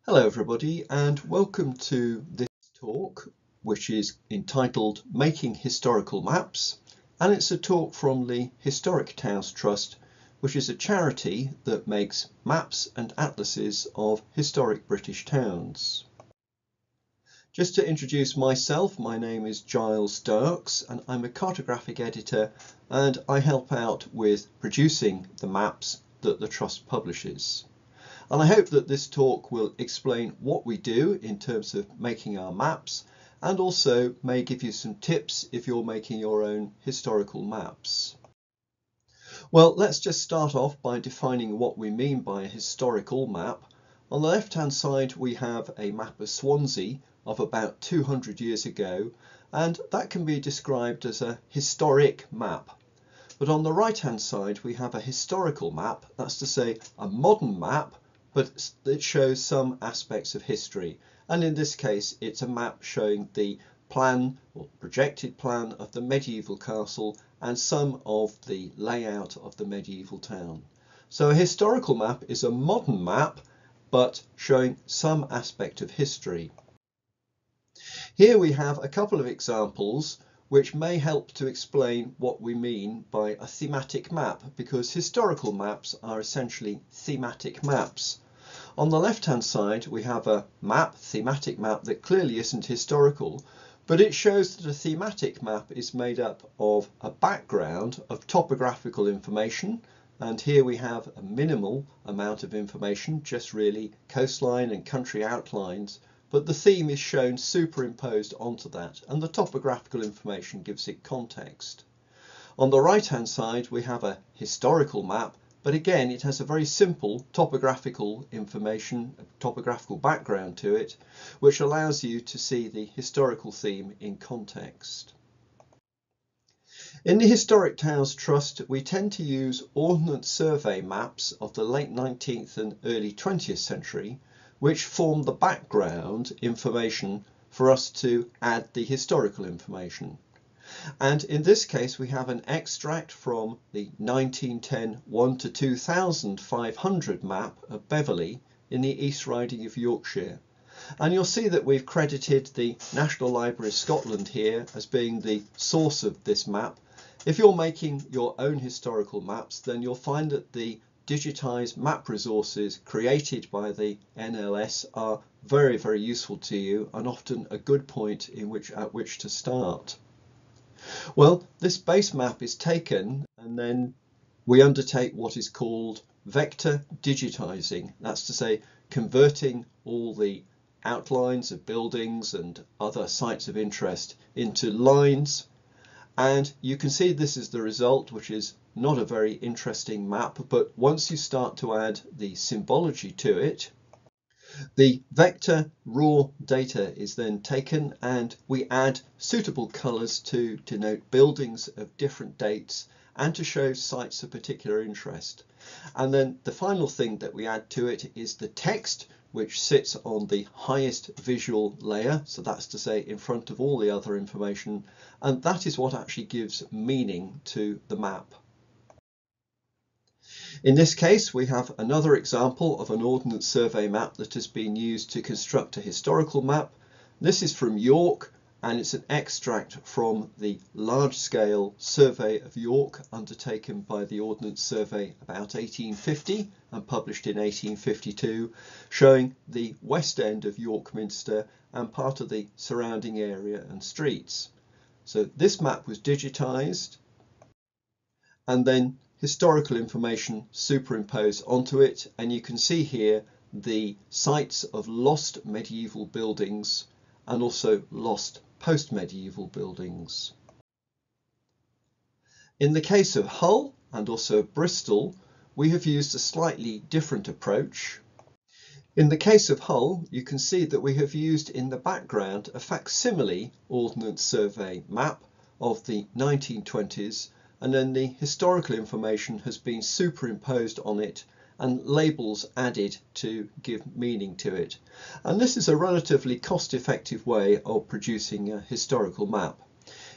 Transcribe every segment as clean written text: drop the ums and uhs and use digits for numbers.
Hello everybody and welcome to this talk, which is entitled Making Historical Maps, and it's a talk from the Historic Towns Trust, which is a charity that makes maps and atlases of historic British towns. Just to introduce myself, my name is Giles and I'm a cartographic editor, and I help out with producing the maps that the Trust publishes. And I hope that this talk will explain what we do in terms of making our maps, and also may give you some tips if you're making your own historical maps. Well, let's just start off by defining what we mean by a historical map. On the left-hand side, we have a map of Swansea of about 200 years ago, and that can be described as a historic map. But on the right-hand side, we have a historical map, that's to say a modern map, but it shows some aspects of history. And in this case, it's a map showing the plan or projected plan of the medieval castle and some of the layout of the medieval town. So a historical map is a modern map, but showing some aspect of history. Here we have a couple of examples which may help to explain what we mean by a thematic map, because historical maps are essentially thematic maps. On the left-hand side, we have a thematic map that clearly isn't historical, but it shows that a thematic map is made up of a background of topographical information, and here we have a minimal amount of information, just really coastline and country outlines, but the theme is shown superimposed onto that, and the topographical information gives it context. On the right-hand side, we have a historical map, but again, it has a very simple topographical information, a topographical background to it, which allows you to see the historical theme in context. In the Historic Towns Trust, we tend to use Ordnance Survey maps of the late 19th and early 20th century, which form the background information for us to add the historical information. And in this case, we have an extract from the 1910 1 to 2500 map of Beverley in the East Riding of Yorkshire. And you'll see that we've credited the National Library of Scotland here as being the source of this map. If you're making your own historical maps, then you'll find that the digitised map resources created by the NLS are very, very useful to you, and often a good point at which to start. Well, this base map is taken and then we undertake what is called vector digitizing. That's to say, converting all the outlines of buildings and other sites of interest into lines. And you can see this is the result, which is not a very interesting map, but once you start to add the symbology to it, the vector raw data is then taken and we add suitable colours to denote buildings of different dates and to show sites of particular interest. And then the final thing that we add to it is the text, which sits on the highest visual layer, so that's to say in front of all the other information, and that is what actually gives meaning to the map. In this case, we have another example of an Ordnance Survey map that has been used to construct a historical map. This is from York, and it's an extract from the large-scale survey of York undertaken by the Ordnance Survey about 1850 and published in 1852, showing the west end of York Minster and part of the surrounding area and streets. So this map was digitised and then historical information superimposed onto it, and you can see here the sites of lost medieval buildings and also lost post-medieval buildings. In the case of Hull and also Bristol, we have used a slightly different approach. In the case of Hull, you can see that we have used in the background a facsimile Ordnance Survey map of the 1920s, and then the historical information has been superimposed on it and labels added to give meaning to it. And this is a relatively cost-effective way of producing a historical map.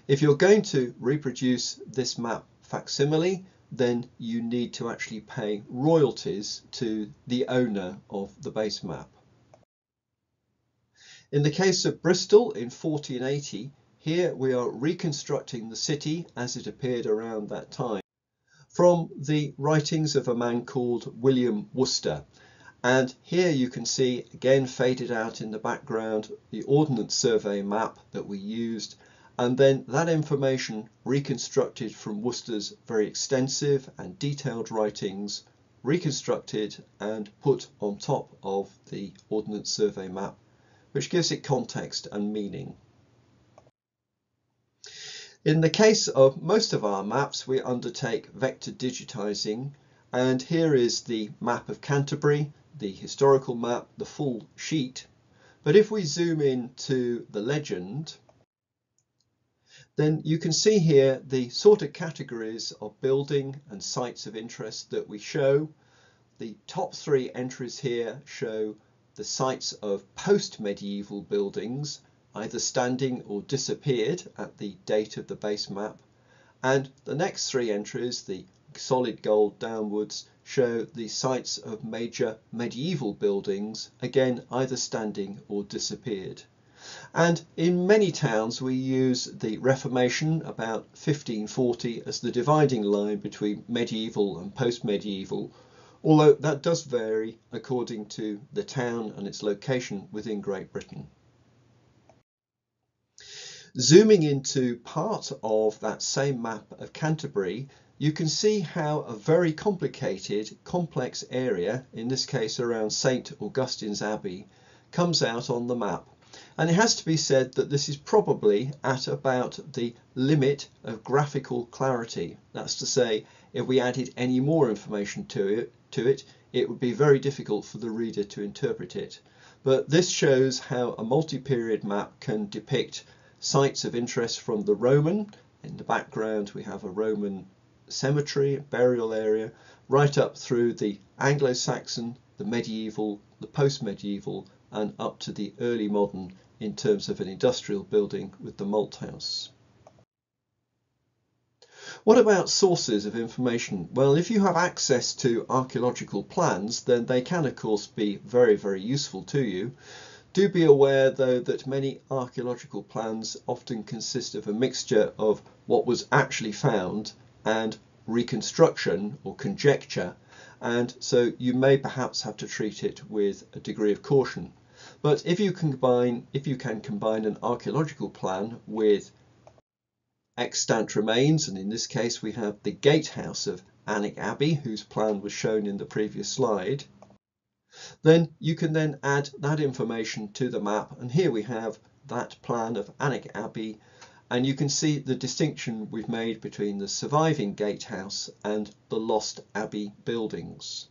If you're going to reproduce this map facsimile, then you need to actually pay royalties to the owner of the base map. In the case of Bristol in 1480, here we are reconstructing the city as it appeared around that time from the writings of a man called William Worcester. And here you can see, again faded out in the background, the Ordnance Survey map that we used, and then that information reconstructed from Worcester's very extensive and detailed writings, reconstructed and put on top of the Ordnance Survey map, which gives it context and meaning. In the case of most of our maps, we undertake vector digitizing, and here is the map of Canterbury, the historical map, the full sheet. But if we zoom in to the legend, then you can see here the sort of categories of building and sites of interest that we show. The top three entries here show the sites of post-medieval buildings, either standing or disappeared at the date of the base map. And the next three entries, the solid gold downwards, show the sites of major medieval buildings, again either standing or disappeared. And in many towns we use the Reformation, about 1540, as the dividing line between medieval and post-medieval, although that does vary according to the town and its location within Great Britain. Zooming into part of that same map of Canterbury, you can see how a very complicated, complex area, in this case around St. Augustine's Abbey, comes out on the map. And it has to be said that this is probably at about the limit of graphical clarity. That's to say, if we added any more information to it, it would be very difficult for the reader to interpret it. But this shows how a multi-period map can depict sites of interest from the Roman. In the background we have a Roman cemetery, burial area, right up through the Anglo-Saxon, the medieval, the post-medieval, and up to the early modern in terms of an industrial building with the malt house. What about sources of information? Well, if you have access to archaeological plans, then they can of course be very, very useful to you. Do be aware though that many archaeological plans often consist of a mixture of what was actually found and reconstruction or conjecture, and so you may perhaps have to treat it with a degree of caution. But if you can combine an archaeological plan with extant remains, and in this case we have the gatehouse of Alnwick Abbey, whose plan was shown in the previous slide, then you can then add that information to the map, and here we have that plan of Alnwick Abbey, and you can see the distinction we've made between the surviving gatehouse and the lost abbey buildings.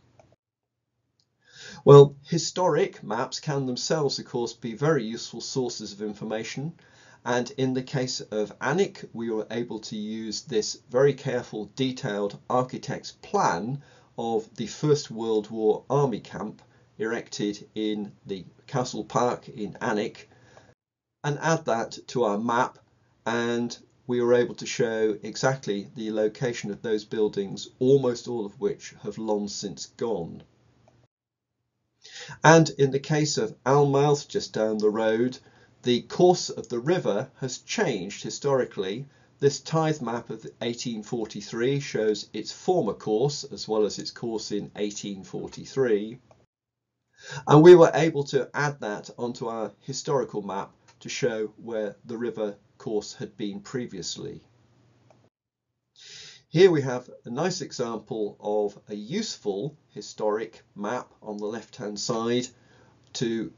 Well, historic maps can themselves of course be very useful sources of information, and in the case of Alnwick we were able to use this very careful detailed architect's plan of the First World War army camp erected in the Castle Park in Alnwick and add that to our map, and we were able to show exactly the location of those buildings, almost all of which have long since gone. And in the case of Alnmouth, just down the road, the course of the river has changed historically. This tithe map of 1843 shows its former course as well as its course in 1843. And we were able to add that onto our historical map to show where the river course had been previously. Here we have a nice example of a useful historic map on the left hand side to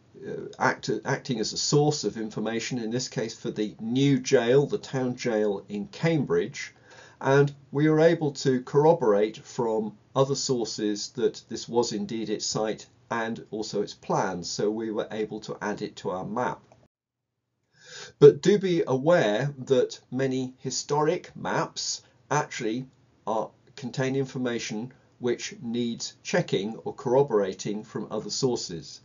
acting as a source of information, in this case for the new jail, the town jail in Cambridge, and we were able to corroborate from other sources that this was indeed its site and also its plans, so we were able to add it to our map. But do be aware that many historic maps actually contain information which needs checking or corroborating from other sources.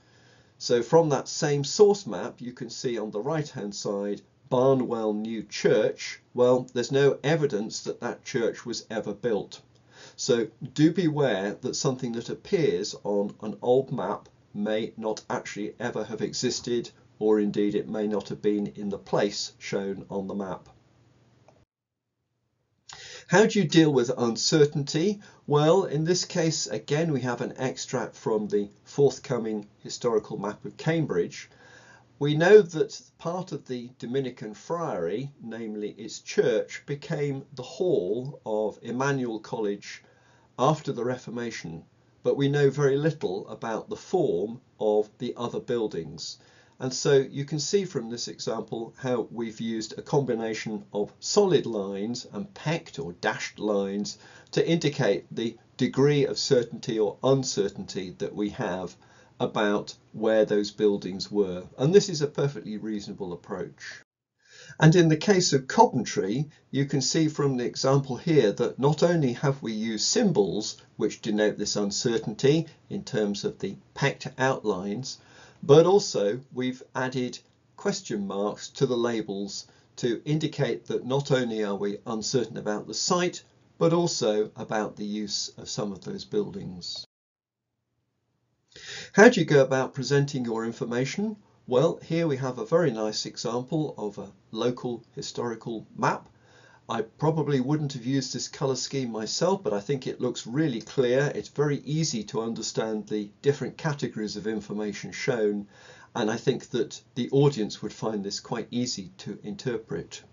So from that same source map you can see on the right hand side Barnwell New Church. Well, there's no evidence that that church was ever built. So do beware that something that appears on an old map may not actually ever have existed or indeed it may not have been in the place shown on the map. How do you deal with uncertainty? Well, in this case, again, we have an extract from the forthcoming historical map of Cambridge. We know that part of the Dominican friary, namely its church, became the hall of Emmanuel College after the Reformation, but we know very little about the form of the other buildings. And so you can see from this example how we've used a combination of solid lines and pecked or dashed lines to indicate the degree of certainty or uncertainty that we have about where those buildings were. And this is a perfectly reasonable approach. And in the case of Coventry, you can see from the example here that not only have we used symbols which denote this uncertainty in terms of the pecked outlines, but also we've added question marks to the labels to indicate that not only are we uncertain about the site, but also about the use of some of those buildings. How do you go about presenting your information? Well, here we have a very nice example of a local historical map. I probably wouldn't have used this colour scheme myself, but I think it looks really clear. It's very easy to understand the different categories of information shown, and I think that the audience would find this quite easy to interpret.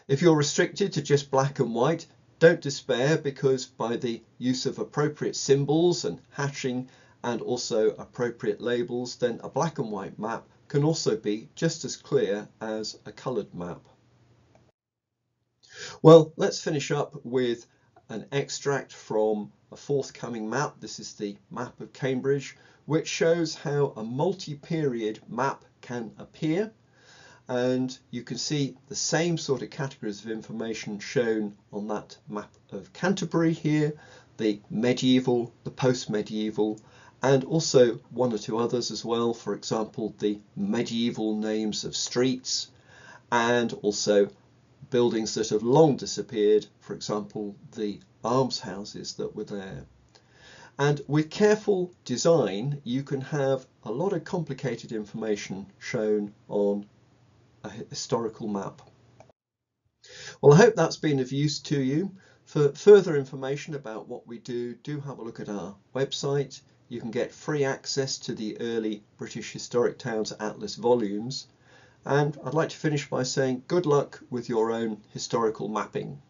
If you're restricted to just black and white, don't despair, because by the use of appropriate symbols and hatching and also appropriate labels, then a black and white map can also be just as clear as a coloured map. Well, let's finish up with an extract from a forthcoming map. This is the map of Cambridge, which shows how a multi-period map can appear. And you can see the same sort of categories of information shown on that map of Canterbury here, the medieval, the post-medieval, and also one or two others as well. For example, the medieval names of streets, and also buildings that have long disappeared, for example, the almshouses that were there. And with careful design, you can have a lot of complicated information shown on a historical map. Well, I hope that's been of use to you. For further information about what we do have a look at our website. You can get free access to the early British Historic Towns Atlas volumes. And I'd like to finish by saying good luck with your own historical mapping.